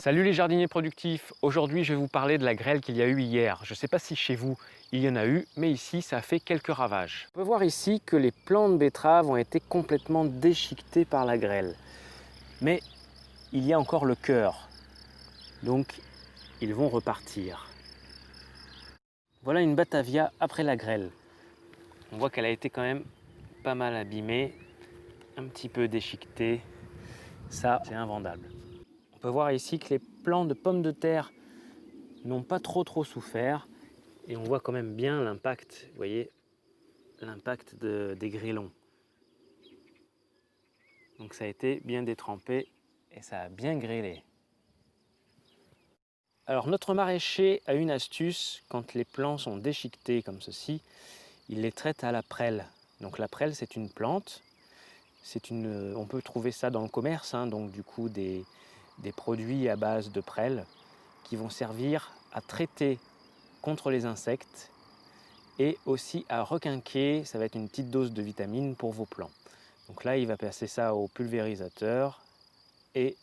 Salut les jardiniers productifs, aujourd'hui je vais vous parler de la grêle qu'il y a eu hier. Je ne sais pas si chez vous il y en a eu, mais ici ça a fait quelques ravages. On peut voir ici que les plants de betteraves ont été complètement déchiquetés par la grêle. Mais il y a encore le cœur, donc ils vont repartir. Voilà une batavia après la grêle. On voit qu'elle a été quand même pas mal abîmée, un petit peu déchiquetée. Ça, c'est invendable. On peut voir ici que les plants de pommes de terre n'ont pas trop souffert et on voit quand même bien l'impact, vous voyez, l'impact des grêlons. Donc ça a été bien détrempé et ça a bien grêlé. Alors notre maraîcher a une astuce, quand les plants sont déchiquetés comme ceci, il les traite à la prêle. Donc la prêle c'est une plante, on peut trouver ça dans le commerce, donc du coup des produits à base de prêle qui vont servir à traiter contre les insectes et aussi à requinquer, ça va être une petite dose de vitamine pour vos plants. Donc là il va passer ça au pulvérisateur et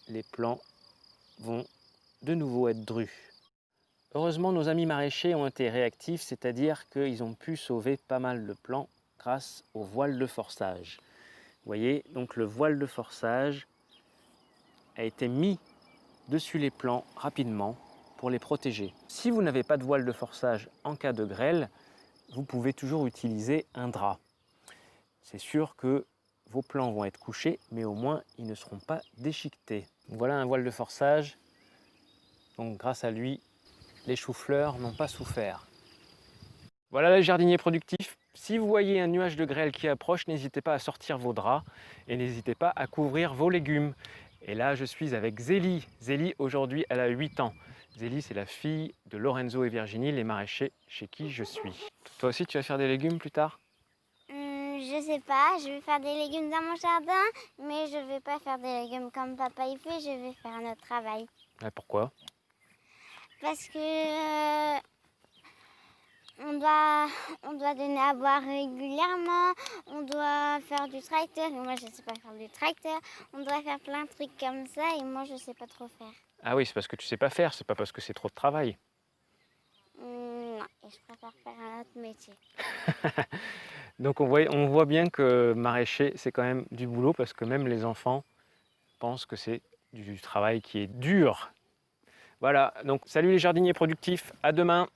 les plants vont de nouveau être drus. Heureusement nos amis maraîchers ont été réactifs, c'est-à-dire qu'ils ont pu sauver pas mal de plants grâce au voile de forçage. Vous voyez, donc le voile de forçage a été mis dessus les plants rapidement pour les protéger. Si vous n'avez pas de voile de forçage en cas de grêle, vous pouvez toujours utiliser un drap. C'est sûr que vos plants vont être couchés, mais au moins ils ne seront pas déchiquetés. Voilà un voile de forçage. Donc grâce à lui, les choux-fleurs n'ont pas souffert. Voilà les jardiniers productifs. Si vous voyez un nuage de grêle qui approche, n'hésitez pas à sortir vos draps et n'hésitez pas à couvrir vos légumes. Et là, je suis avec Zélie. Zélie, aujourd'hui, elle a 8 ans. Zélie, c'est la fille de Lorenzo et Virginie, les maraîchers chez qui je suis. Toi aussi, tu vas faire des légumes plus tard? Je sais pas, je vais faire des légumes dans mon jardin, mais je vais pas faire des légumes comme papa il fait, je vais faire un autre travail. Pourquoi? Parce que on doit donner à boire régulièrement, on doit faire du tracteur, et moi je sais pas faire du tracteur, on doit faire plein de trucs comme ça et moi je sais pas trop faire. Ah oui, c'est parce que tu sais pas faire, c'est pas parce que c'est trop de travail. Non, et je préfère faire un autre métier. Donc on voit bien que maraîcher, c'est quand même du boulot parce que même les enfants pensent que c'est du travail qui est dur. Voilà, donc salut les jardiniers productifs, à demain!